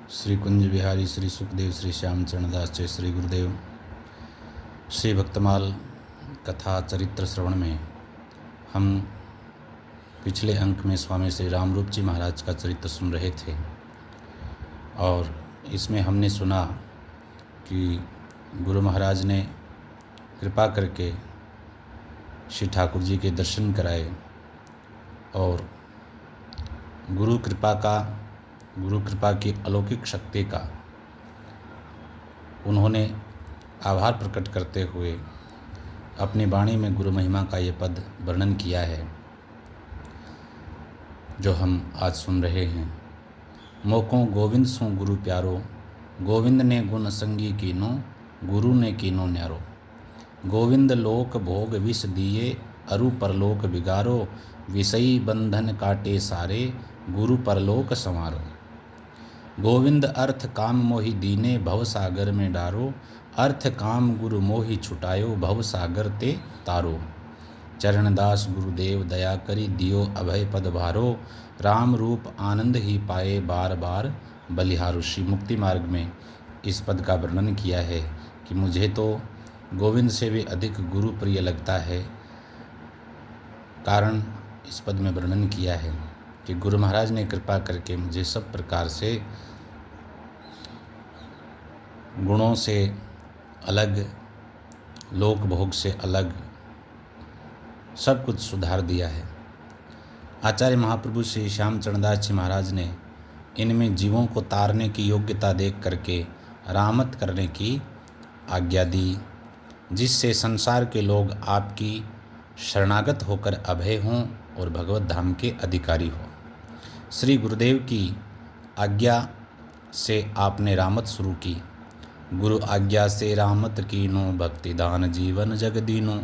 श्री कुंज बिहारी श्री सुखदेव श्री श्याम चरणदास जय श्री गुरुदेव। श्री भक्तमाल कथा चरित्र श्रवण में हम पिछले अंक में स्वामी श्री रामरूप जी महाराज का चरित्र सुन रहे थे और इसमें हमने सुना कि गुरु महाराज ने कृपा करके श्री ठाकुर जी के दर्शन कराए और गुरु कृपा की अलौकिक शक्ति का उन्होंने आभार प्रकट करते हुए अपनी वाणी में गुरु महिमा का ये पद वर्णन किया है जो हम आज सुन रहे हैं। मोको गोविंद सो गुरु प्यारो, गोविंद ने गुण संगी कीनो, गुरु ने कीनो न्यारो। गोविंद लोक भोग विष दिए, अरु परलोक बिगारो। विषयी बंधन काटे सारे, गुरु परलोक संवारो। गोविंद अर्थ काम मोहि दीने, भव सागर में डारो। अर्थ काम गुरु मोहि छुटायो, भव सागर ते तारो। चरणदास गुरुदेव दया करी, दियो अभय पद भारो। राम रूप आनंद ही पाए, बार बार बलिहारो। श्री मुक्ति मार्ग में इस पद का वर्णन किया है कि मुझे तो गोविंद से भी अधिक गुरु प्रिय लगता है। कारण इस पद में वर्णन किया है कि गुरु महाराज ने कृपा करके मुझे सब प्रकार से गुणों से अलग, लोक भोग से अलग सब कुछ सुधार दिया है। आचार्य महाप्रभु श्री श्याम चरणदास जी महाराज ने इनमें जीवों को तारने की योग्यता देख करके रामत करने की आज्ञा दी, जिससे संसार के लोग आपकी शरणागत होकर अभय हों और भगवत धाम के अधिकारी हो। श्री गुरुदेव की आज्ञा से आपने रामत शुरू की। गुरु आज्ञा से रामत कीनो, भक्ति दान जीवन जग दीनो।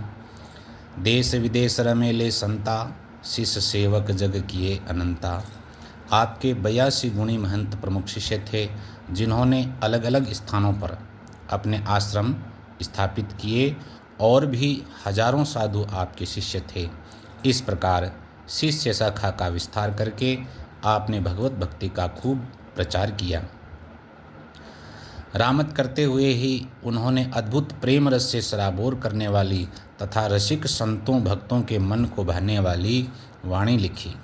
देश विदेश रमेले संता, शिष्य सेवक जग किए अनंता। आपके 82 गुणी महंत प्रमुख शिष्य थे, जिन्होंने अलग अलग स्थानों पर अपने आश्रम स्थापित किए और भी हजारों साधु आपके शिष्य थे। इस प्रकार शिष्य शाखा का विस्तार करके आपने भगवत भक्ति का खूब प्रचार किया। रामत करते हुए ही उन्होंने अद्भुत प्रेम रस से सराबोर करने वाली तथा रसिक संतों भक्तों के मन को भाने वाली वाणी लिखी।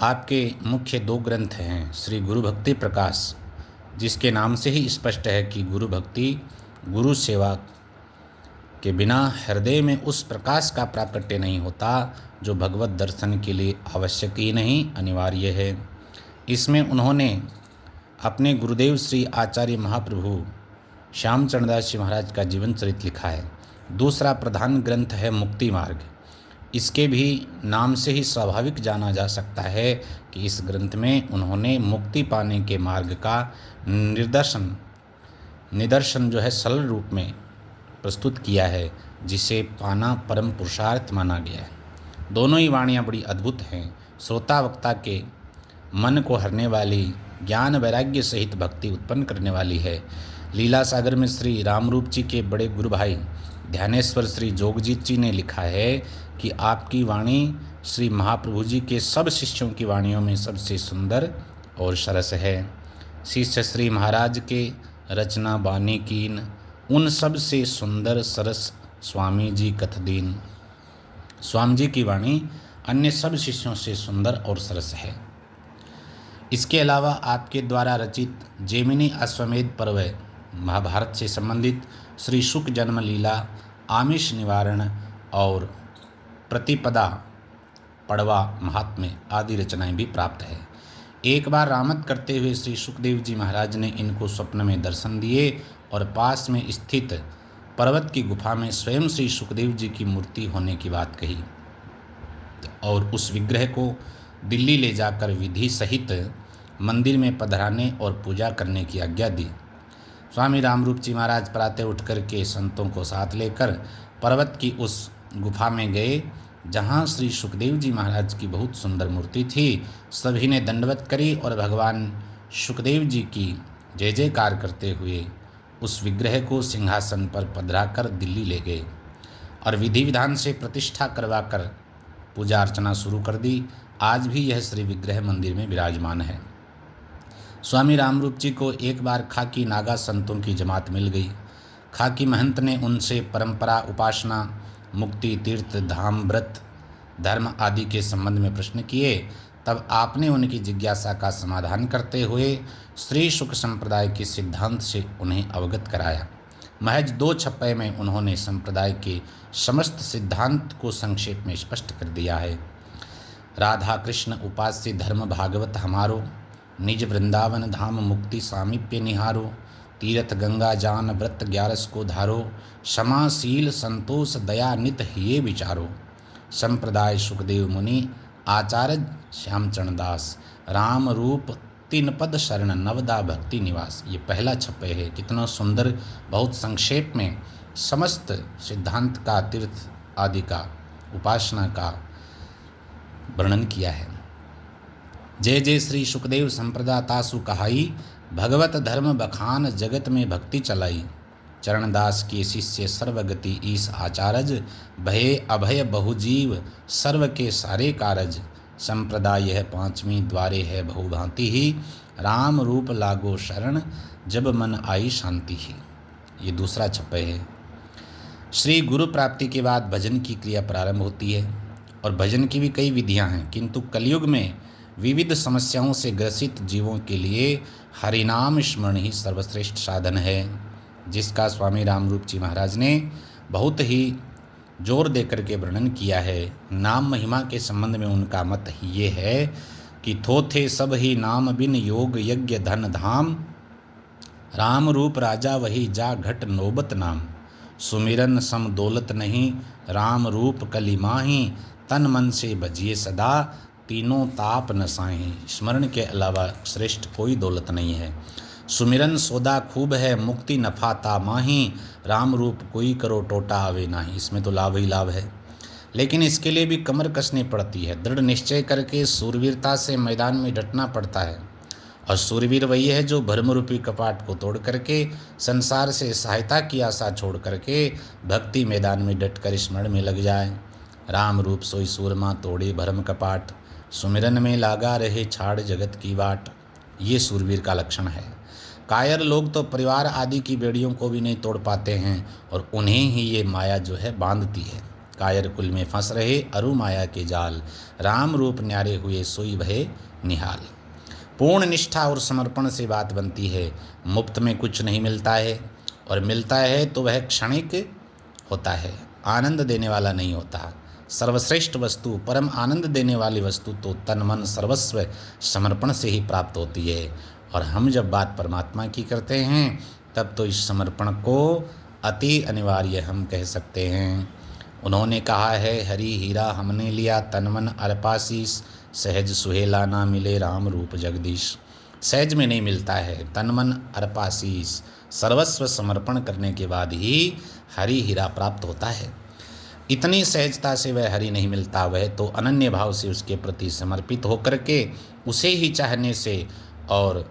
आपके मुख्य 2 ग्रंथ हैं। श्री गुरु भक्ति प्रकाश, जिसके नाम से ही स्पष्ट है कि गुरु भक्ति, गुरु सेवा के बिना हृदय में उस प्रकाश का प्राकट्य नहीं होता जो भगवत दर्शन के लिए आवश्यक ही नहीं, अनिवार्य है। इसमें उन्होंने अपने गुरुदेव श्री आचार्य महाप्रभु श्याम चरणदास जी महाराज का जीवन चरित्र लिखा है। दूसरा प्रधान ग्रंथ है मुक्ति मार्ग। इसके भी नाम से ही स्वाभाविक जाना जा सकता है कि इस ग्रंथ में उन्होंने मुक्ति पाने के मार्ग का निदर्शन जो है सरल रूप में प्रस्तुत किया है, जिसे पाना परम पुरुषार्थ माना गया है। दोनों ही वाणियाँ बड़ी अद्भुत हैं। श्रोता वक्ता के मन को हरने वाली, ज्ञान वैराग्य सहित भक्ति उत्पन्न करने वाली है। लीला सागर में श्री रामरूप जी के बड़े गुरु भाई ध्यानेश्वर श्री जोगजीत जी ने लिखा है कि आपकी वाणी श्री महाप्रभु जी के सब शिष्यों की वाणियों में सबसे सुंदर और सरस है। शिष्य श्री महाराज के रचना बानी कीन, उन सब से सुंदर सरस स्वामी जी कथदीन। स्वामी जी की वाणी अन्य सब शिष्यों से सुंदर और सरस है। इसके अलावा आपके द्वारा रचित जैमिनी अश्वमेध पर्व, महाभारत से संबंधित श्री शुक जन्म लीला, आमिष निवारण और प्रतिपदा पड़वा महात्म्य आदि रचनाएं भी प्राप्त है। एक बार रामत करते हुए श्री सुखदेव जी महाराज ने इनको स्वप्न में दर्शन दिए और पास में स्थित पर्वत की गुफा में स्वयं श्री सुखदेव जी की मूर्ति होने की बात कही और उस विग्रह को दिल्ली ले जाकर विधि सहित मंदिर में पधराने और पूजा करने की आज्ञा दी। स्वामी रामरूप जी महाराज प्रातः उठकर के संतों को साथ लेकर पर्वत की उस गुफा में गए, जहाँ श्री सुखदेव जी महाराज की बहुत सुंदर मूर्ति थी। सभी ने दंडवत करी और भगवान सुखदेव जी की जय जयकार करते हुए उस विग्रह को सिंहासन पर पधराकर दिल्ली ले गए और विधि विधान से प्रतिष्ठा करवाकर पूजा अर्चना शुरू कर दी। आज भी यह श्री विग्रह मंदिर में विराजमान है। स्वामी रामरूप जी को एक बार खाकी नागा संतों की जमात मिल गई। खाकी महंत ने उनसे परंपरा, उपासना, मुक्ति, तीर्थ, धाम, व्रत, धर्म आदि के संबंध में प्रश्न किए। तब आपने उनकी जिज्ञासा का समाधान करते हुए श्री शुक संप्रदाय के सिद्धांत से उन्हें अवगत कराया। महज 2 छप्पे में उन्होंने संप्रदाय के समस्त सिद्धांत को संक्षेप में स्पष्ट कर दिया है। राधा कृष्ण उपास्य धर्म भागवत हमारो, निज वृंदावन धाम मुक्ति सामीप्य निहारो, तीर्थ गंगा जान व्रत 11 को धारो, क्षमाशील संतोष दया नित ये विचारो। संप्रदाय सुखदेव मुनि आचार्य श्यामचरण दास, राम रूप 3 पद शरण नवदा भक्ति निवास। ये पहला छप्पे है। कितना सुंदर, बहुत संक्षेप में समस्त सिद्धांत का, तीर्थ आदि का, उपासना का वर्णन किया है। जय जय श्री सुखदेव संप्रदा तासु कहाई, भगवत धर्म बखान जगत में भक्ति चलाई। चरणदास के शिष्य सर्वगति ईस आचारज, भय अभय बहुजीव सर्व के सारे कारज। संप्रदाय यह 5वीं द्वारे है बहुभांति ही, राम रूप लागो शरण जब मन आई शांति ही। ये दूसरा छप्पे है। श्री गुरु प्राप्ति के बाद भजन की क्रिया प्रारंभ होती है और भजन की भी कई विधियां हैं, किंतु कलयुग में विविध समस्याओं से ग्रसित जीवों के लिए हरिनाम स्मरण ही सर्वश्रेष्ठ साधन है, जिसका स्वामी रामरूप जी महाराज ने बहुत ही जोर दे करके वर्णन किया है। नाम महिमा के संबंध में उनका मत ये है कि थोथे सब ही नाम बिन योग यज्ञ धन धाम, राम रूप राजा वही जा घट नौबत नाम। सुमिरन सम दौलत नहीं राम रूप कली माही, तन मन से भजिए सदा तीनों ताप नसाही। स्मरण के अलावा श्रेष्ठ कोई दौलत नहीं है। सुमिरन सौदा खूब है मुक्ति नफा ता माही, राम रूप कोई करो टोटा आवे नाही। इसमें तो लाभ ही लाभ है, लेकिन इसके लिए भी कमर कसनी पड़ती है। दृढ़ निश्चय करके सूरवीरता से मैदान में डटना पड़ता है, और सूरवीर वही है जो भ्रमरूपी कपाट को तोड़ करके संसार से सहायता की आशा छोड़ करके भक्ति मैदान में डटकर स्मरण में लग जाए। राम रूप सोई सूरमा तोड़े भरम कपाट, सुमिरन में लागा रहे छाड़ जगत की बाट। ये सूरवीर का लक्षण है। कायर लोग तो परिवार आदि की बेड़ियों को भी नहीं तोड़ पाते हैं, और उन्हें ही ये माया जो है बांधती है। कायर कुल में फंस रहे अरु माया के जाल, राम रूप न्यारे हुए सोई भय निहाल। पूर्ण निष्ठा और समर्पण से बात बनती है। मुफ्त में कुछ नहीं मिलता है, और मिलता है तो वह क्षणिक होता है, आनंद देने वाला नहीं होता। सर्वश्रेष्ठ वस्तु, परम आनंद देने वाली वस्तु तो तन मन सर्वस्व समर्पण से ही प्राप्त होती है। और हम जब बात परमात्मा की करते हैं तब तो इस समर्पण को अति अनिवार्य हम कह सकते हैं। उन्होंने कहा है, हरि हीरा हमने लिया तन मन अर्पाशीष, सहज सुहेला ना मिले राम रूप जगदीश। सहज में नहीं मिलता है, तन मन अर्पाशीष, सर्वस्व समर्पण करने के बाद ही हरि हीरा प्राप्त होता है। इतनी सहजता से वह हरि नहीं मिलता, वह तो अनन्य भाव से उसके प्रति समर्पित होकर के उसे ही चाहने से और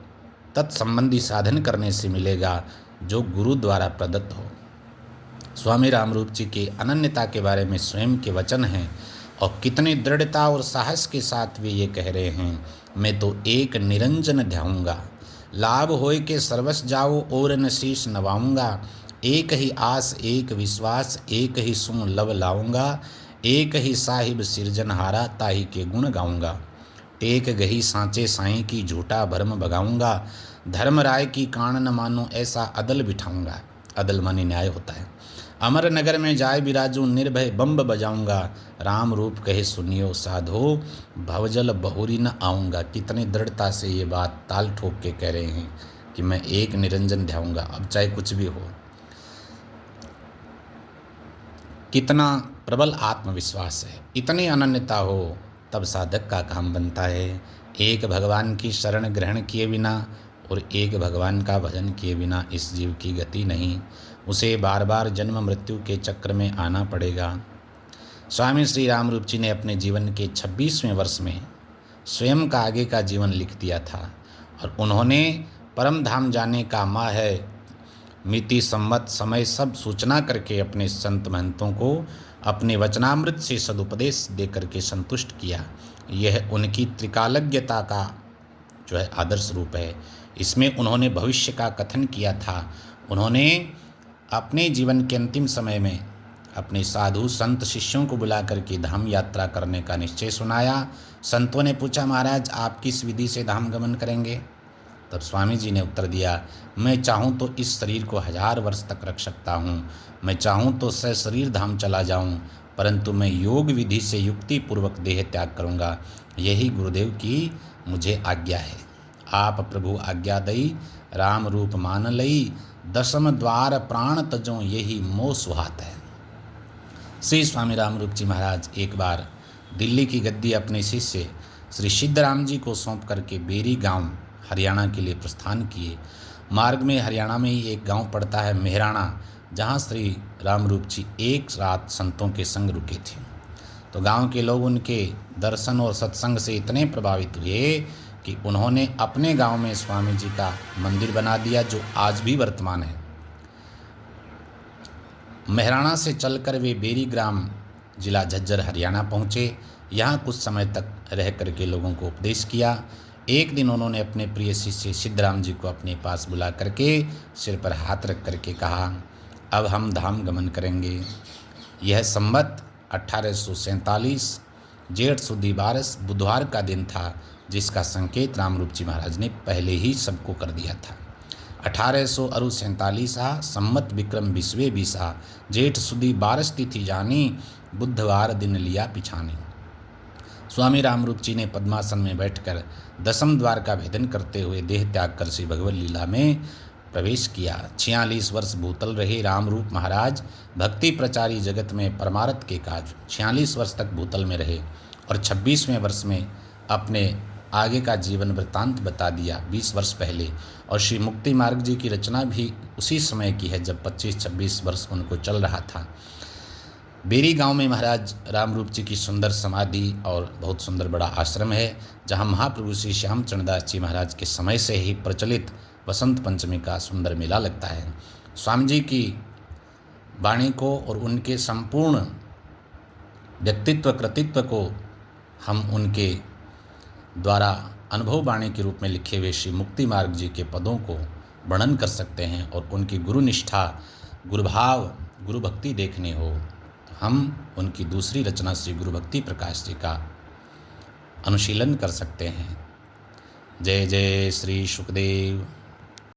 तत्संबंधी साधन करने से मिलेगा, जो गुरु द्वारा प्रदत्त हो। स्वामी रामरूप जी के अनन्यता के बारे में स्वयं के वचन हैं, और कितनी दृढ़ता और साहस के साथ वे ये कह रहे हैं, मैं तो एक निरंजन ध्याऊँगा, लाभ होए के सर्वस जाओ और न शीश नवाऊँगा। एक ही आस एक विश्वास एक ही सुन लव लाऊँगा, एक ही साहिब सिरजनहारा ताही के गुण गाऊँगा। टेक गही सांचे साईं की झूठा भरम भगाऊँगा, धर्म राय की कान न मानो ऐसा अदल बिठाऊँगा। अदल माने न्याय होता है। अमर नगर में जाए बिराजू निर्भय बम्ब बजाऊँगा, राम रूप कहे सुनियो साधो भवजल बहुरी न आऊँगा। कितनी दृढ़ता से ये बात ताल ठोक के कह रहे हैं कि मैं एक निरंजन ध्याऊँगा, अब चाहे कुछ भी हो। कितना प्रबल आत्मविश्वास है, इतनी अनन्यता हो तब साधक का काम बनता है। एक भगवान की शरण ग्रहण किए बिना और एक भगवान का भजन किए बिना इस जीव की गति नहीं, उसे बार बार जन्म मृत्यु के चक्र में आना पड़ेगा। स्वामी श्री रामरूप जी ने अपने जीवन के 26वें वर्ष में स्वयं का आगे का जीवन लिख दिया था, और उन्होंने परम धाम जाने का माह है मिति संवत समय सब सूचना करके अपने संत महंतों को अपने वचनामृत से सदुपदेश दे करके संतुष्ट किया। यह उनकी त्रिकालज्ञता का जो है आदर्श रूप है। इसमें उन्होंने भविष्य का कथन किया था। उन्होंने अपने जीवन के अंतिम समय में अपने साधु संत शिष्यों को बुला करके धाम यात्रा करने का निश्चय सुनाया। संतों ने पूछा, महाराज आप किस विधि से धाम गमन करेंगे? तब स्वामी जी ने उत्तर दिया, मैं चाहूँ तो इस शरीर को 1000 वर्ष तक रख सकता हूँ, मैं चाहूँ तो सशरीर धाम चला जाऊँ, परंतु मैं योग विधि से युक्ति पूर्वक देह त्याग करूँगा। यही गुरुदेव की मुझे आज्ञा है। आप प्रभु आज्ञा दई, राम रूप मान लई, दशम द्वार प्राण तजों यही मोह सुहात है। श्री स्वामी रामरूप जी महाराज एक बार दिल्ली की गद्दी अपने शिष्य श्री सिद्धराम जी को सौंप करके बेरी गांव हरियाणा के लिए प्रस्थान किए। मार्ग में हरियाणा में ही एक गांव पड़ता है मेहराणा, जहां श्री रामरूप जी एक रात संतों के संग रुके थे। तो गांव के लोग उनके दर्शन और सत्संग से इतने प्रभावित हुए कि उन्होंने अपने गांव में स्वामी जी का मंदिर बना दिया, जो आज भी वर्तमान है। मेहराणा से चलकर वे बेरी ग्राम जिला झज्जर हरियाणा पहुँचे। यहाँ कुछ समय तक रह करके लोगों को उपदेश किया। एक दिन उन्होंने अपने प्रिय शिष्य सिद्धराम जी को अपने पास बुला करके सिर पर हाथ रख करके कहा, अब हम धाम गमन करेंगे। यह संवत 1847 जेठ सुदी 12 बुधवार का दिन था, जिसका संकेत रामरूप जी महाराज ने पहले ही सबको कर दिया था। 1847 संवत विक्रम 20वें बीसा जेठ सुदी 12 तिथि जानी, बुधवार दिन लिया पिछानी। स्वामी रामरूप जी ने पद्मासन में बैठकर दशम द्वार का भेदन करते हुए देह त्याग कर श्री भगवत लीला में प्रवेश किया। 46 वर्ष भूतल रहे रामरूप महाराज भक्ति प्रचारी जगत में परमारथ के काज। 46 वर्ष तक भूतल में रहे और 26वें वर्ष में अपने आगे का जीवन वृत्तांत बता दिया 20 वर्ष पहले। और श्री मुक्ति मार्ग जी की रचना भी उसी समय की है जब 25-26 वर्ष उनको चल रहा था। बेरी गांव में महाराज रामरूप जी की सुंदर समाधि और बहुत सुंदर बड़ा आश्रम है, जहां महाप्रभु श्री श्यामचंद्रदास जी महाराज के समय से ही प्रचलित वसंत पंचमी का सुंदर मेला लगता है। स्वामी जी की वाणी को और उनके संपूर्ण व्यक्तित्व कृतित्व को हम उनके द्वारा अनुभव वाणी के रूप में लिखे हुए श्री मुक्ति मार्ग जी के पदों को वर्णन कर सकते हैं। और उनकी गुरु निष्ठा, गुरुभाव, गुरु भक्ति देखने हो, हम उनकी दूसरी रचना श्री गुरु भक्ति प्रकाश जी का अनुशीलन कर सकते हैं। जय जय श्री सुखदेव।